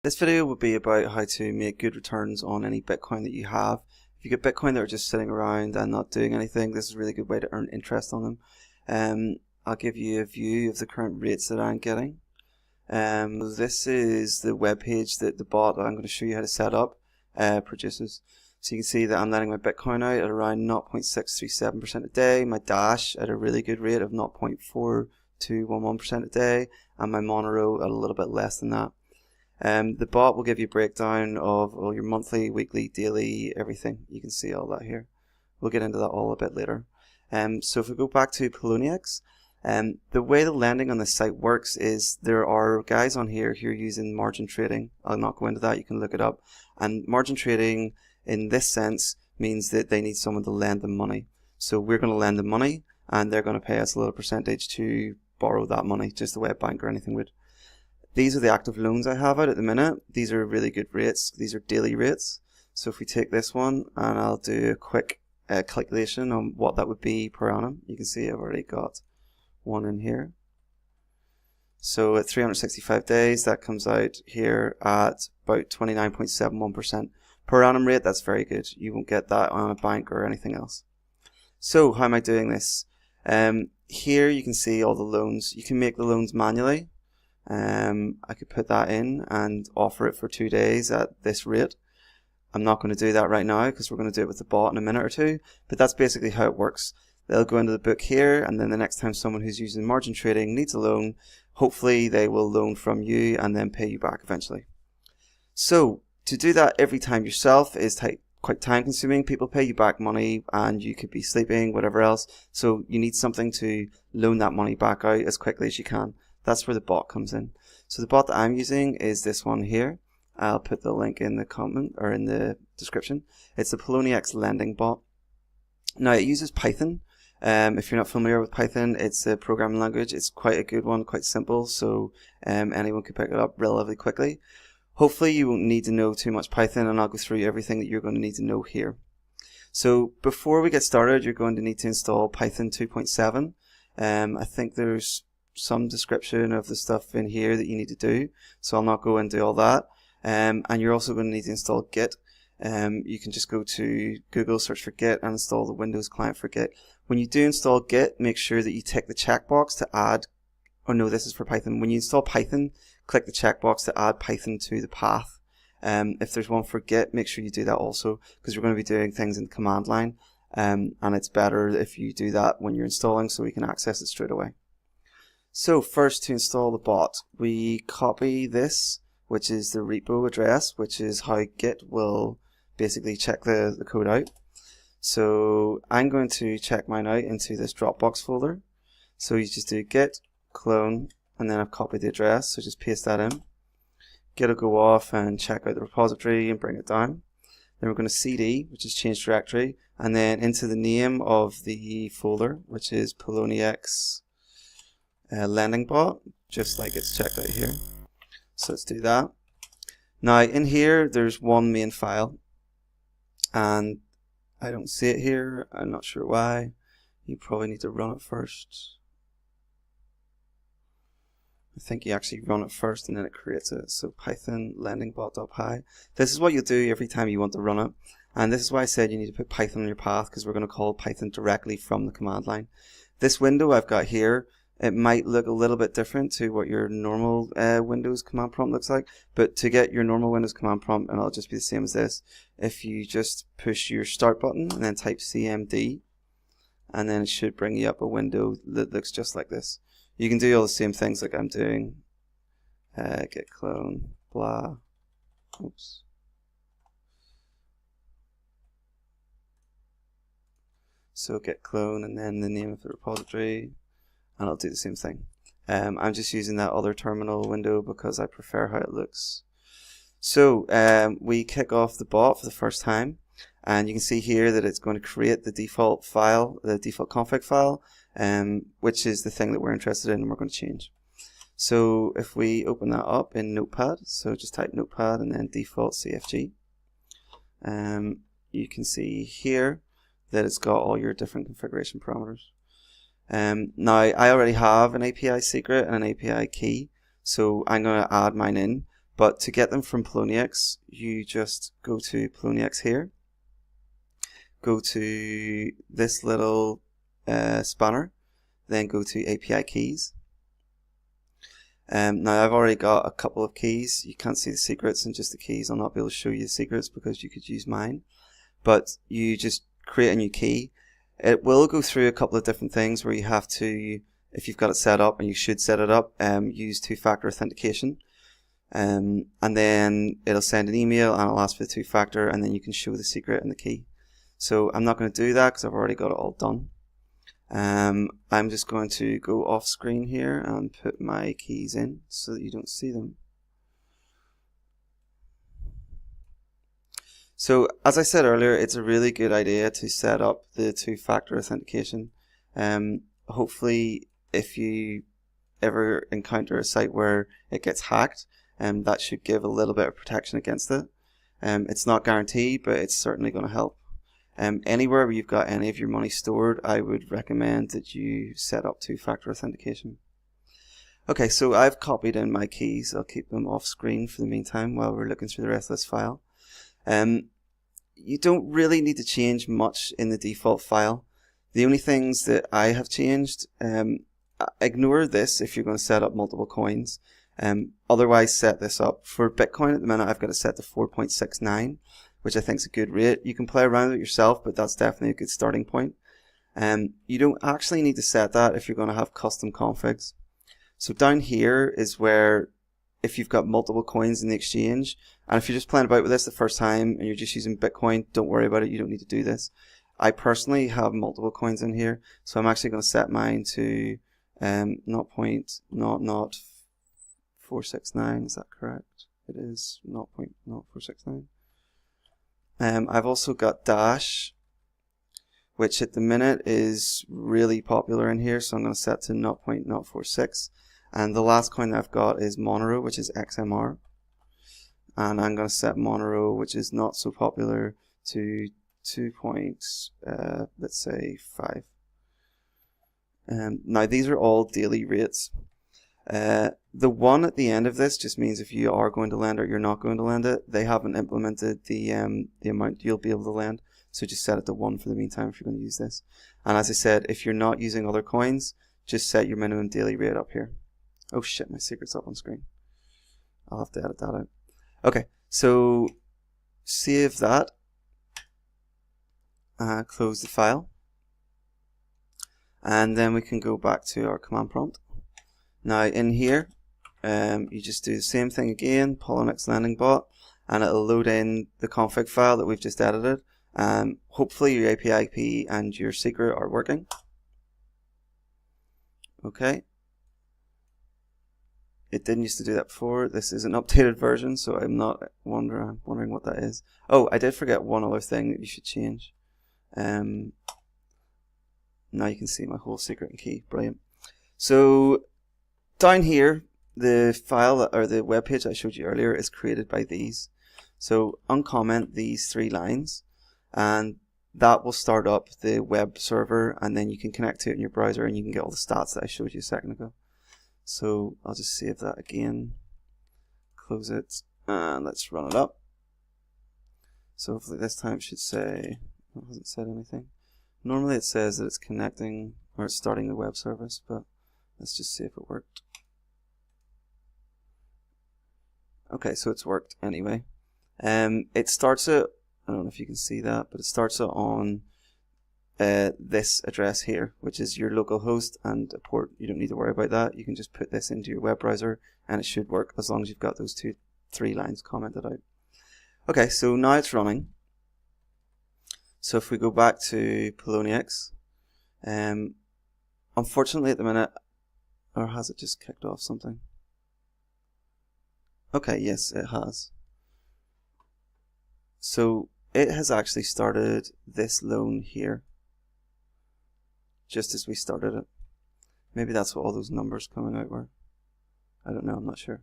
This video will be about how to make good returns on any Bitcoin that you have. If you get Bitcoin that are just sitting around and not doing anything, this is a really good way to earn interest on them. I'll give you a view of the current rates that I'm getting. This is the web page that the bot that I'm going to show you how to set up produces. So you can see that I'm letting my Bitcoin out at around 0.637% a day, my Dash at a really good rate of 0.4211% a day, and my Monero at a little bit less than that. The bot will give you a breakdown of all your monthly, weekly, daily, everything. You can see all that here. We'll get into that all a bit later. So if we go back to Poloniex, the way the lending on this site works is there are guys on here who are using margin trading. I'll not go into that, you can look it up. And margin trading in this sense means that they need someone to lend them money. So we're going to lend them money and they're going to pay us a little percentage to borrow that money, just the way a bank or anything would. These are the active loans I have out at the minute. These are really good rates. These are daily rates. So if we take this one and I'll do a quick calculation on what that would be per annum, you can see I've already got one in here. So at 365 days, that comes out here at about 29.71%. Per annum rate. That's very good. You won't get that on a bank or anything else. So how am I doing this? Here you can see all the loans. You can make the loans manually. I could put that in and offer it for 2 days at this rate. I'm not going to do that right now because we're going to do it with the bot in a minute or two, but that's basically how it works. They'll go into the book here, and then the next time someone who's using margin trading needs a loan, hopefully they will loan from you and then pay you back eventually. So to do that every time yourself is quite time consuming. People pay you back money and you could be sleeping, whatever else. So you need something to loan that money back out as quickly as you can. That's where the bot comes in. So the bot that I'm using is this one here. I'll put the link in the comment or in the description. It's the Poloniex lending bot. Now it uses Python. If you're not familiar with Python, it's a programming language. It's quite a good one, quite simple, so anyone can pick it up relatively quickly. Hopefully you won't need to know too much Python, and I'll go through everything that you're going to need to know here. So before we get started, you're going to need to install Python 2.7. I think there's some description of the stuff in here that you need to do, so I'll not go into all that. And you're also going to need to install Git. You can just go to Google, search for Git, and install the Windows client for Git. When you do install Git, make sure that you tick the checkbox to add, oh no, this is for Python. When you install Python, click the checkbox to add Python to the path. If there's one for Git, make sure you do that also, because we're going to be doing things in the command line, and it's better if you do that when you're installing so we can access it straight away. So first, to install the bot, we copy this, which is the repo address, which is how Git will basically check the code out. So I'm going to check mine out into this Dropbox folder. So you just do git clone, and then I've copied the address, so just paste that in. Git will go off and check out the repository and bring it down. Then we're going to cd, which is change directory, and then into the name of the folder, which is Poloniex lending bot, just like it's checked out here. So let's do that. Now in here there's one main file, and I don't see it here. I'm not sure why. You probably need to run it first. I think you actually run it first and then it creates it. So Python lendingbot.py. This is what you'll do every time you want to run it. And this is why I said you need to put Python on your path, because we're going to call Python directly from the command line. This window I've got here, it might look a little bit different to what your normal Windows command prompt looks like. But to get your normal Windows command prompt, and it'll just be the same as this, if you just push your start button and then type CMD, and then it should bring you up a window that looks just like this. You can do all the same things like I'm doing. Git clone, blah. Oops. So git clone and then the name of the repository, and I'll do the same thing. I'm just using that other terminal window because I prefer how it looks. So we kick off the bot for the first time, and you can see here that it's going to create the default file, the default config file, which is the thing that we're interested in and we're going to change. So if we open that up in Notepad, so just type Notepad and then default CFG, you can see here that it's got all your different configuration parameters. Now I already have an API secret and an API key, so I'm going to add mine in, But to get them from Poloniex, you just go to Poloniex here, go to this little spanner, then go to API keys. Now I've already got a couple of keys. You can't see the secrets and just the keys. I'll not be able to show you the secrets because you could use mine. But you just create a new key. It will go through a couple of different things where you have to, if you've got it set up, and you should set it up, use two-factor authentication. And then it'll send an email and it'll ask for the two-factor, and then you can show the secret and the key. So I'm not going to do that because I've already got it all done. I'm just going to go off screen here and put my keys in so that you don't see them. So as I said earlier, it's a really good idea to set up the two-factor authentication. Hopefully if you ever encounter a site where it gets hacked, that should give a little bit of protection against it. It's not guaranteed, but it's certainly going to help. Anywhere where you've got any of your money stored, I would recommend that you set up two-factor authentication. Okay, so I've copied in my keys. I'll keep them off screen for the meantime while we're looking through the rest of this file. You don't really need to change much in the default file. The only things that I have changed, ignore this if you're going to set up multiple coins. Otherwise set this up. For Bitcoin at the minute I've got it set to 4.69. which I think is a good rate. You can play around with it yourself, but that's definitely a good starting point. You don't actually need to set that if you're going to have custom configs. So down here is where, if you've got multiple coins in the exchange, and if you're just playing about with this the first time and you're just using Bitcoin, don't worry about it, you don't need to do this. I personally have multiple coins in here, so I'm actually going to set mine to 0.00469, is that correct? It is 0.0469. I've also got Dash, which at the minute is really popular in here, so I'm going to set to 0.046. And the last coin that I've got is Monero, which is XMR. And I'm going to set Monero, which is not so popular, to 2. Let's say 5. Now these are all daily rates. The one at the end of this just means if you are going to lend or you're not going to lend it. They haven't implemented the amount you'll be able to lend, so just set it to 1 for the meantime if you're going to use this. And as I said, if you're not using other coins, just set your minimum daily rate up here. Oh shit, my secret's up on screen. I'll have to edit that out. Okay, so save that. Close the file. And then we can go back to our command prompt. Now in here, you just do the same thing again, Poloniex lending bot, and it'll load in the config file that we've just edited. Hopefully your API key and your secret are working. Okay. It didn't used to do that before. This is an updated version, so I'm not wondering what that is. Oh, I did forget one other thing that you should change. Now you can see my whole secret and key. Brilliant. So down here, the file or the web page I showed you earlier is created by these. So uncomment these 3 lines, and that will start up the web server, and then you can connect to it in your browser and you can get all the stats that I showed you a second ago. So I'll just save that again, close it, and let's run it up. So hopefully this time it should say, it hasn't said anything. Normally it says that it's connecting or it's starting the web service, but let's just see if it worked. Okay, so it's worked anyway. It starts it, I don't know if you can see that, but it starts it on this address here, which is your local host and a port. You don't need to worry about that. You can just put this into your web browser and it should work as long as you've got those 3 lines commented out. Okay, so now it's running. So if we go back to Poloniex, unfortunately at the minute, or has it just kicked off something? Okay, yes, it has. So it has actually started this loan here, just as we started it. Maybe that's what all those numbers coming out were. I don't know, I'm not sure.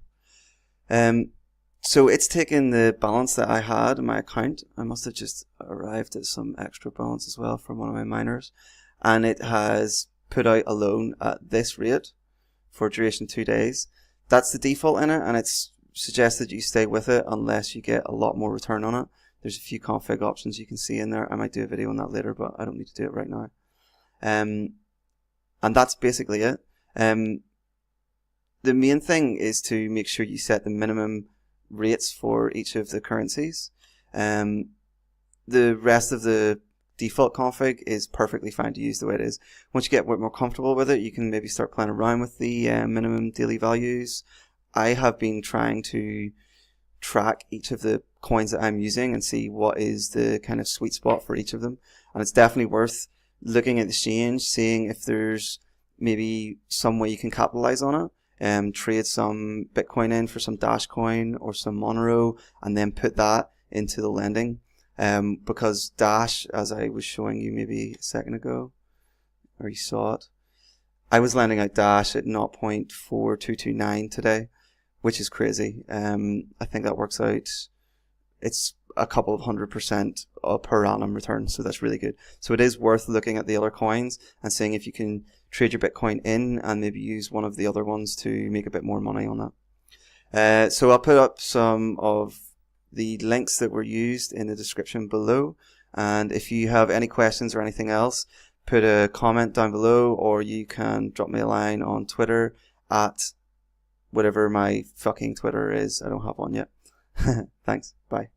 So it's taken the balance that I had in my account. I must have just arrived at some extra balance as well from one of my miners. And it has put out a loan at this rate for duration 2 days. That's the default in it, and it's suggest that you stay with it unless you get a lot more return on it. There's a few config options you can see in there. I might do a video on that later, but I don't need to do it right now. And that's basically it. The main thing is to make sure you set the minimum rates for each of the currencies. The rest of the default config is perfectly fine to use the way it is. Once you get a bit more comfortable with it, you can maybe start playing around with the minimum daily values. I have been trying to track each of the coins that I'm using and see what is the kind of sweet spot for each of them. And it's definitely worth looking at the exchange, seeing if there's maybe some way you can capitalize on it. Trade some Bitcoin in for some Dash coin or some Monero, and then put that into the lending. Because Dash, as I was showing you maybe a second ago, or you saw it, I was lending out Dash at 0.4229 today, which is crazy. I think that works out, it's a couple of 100% per annum return, so that's really good. So it is worth looking at the other coins and seeing if you can trade your Bitcoin in and maybe use one of the other ones to make a bit more money on that. So I'll put up some of the links that were used in the description below, and if you have any questions or anything else, put a comment down below, or you can drop me a line on Twitter at whatever my fucking Twitter is. I don't have one yet. Thanks. Bye.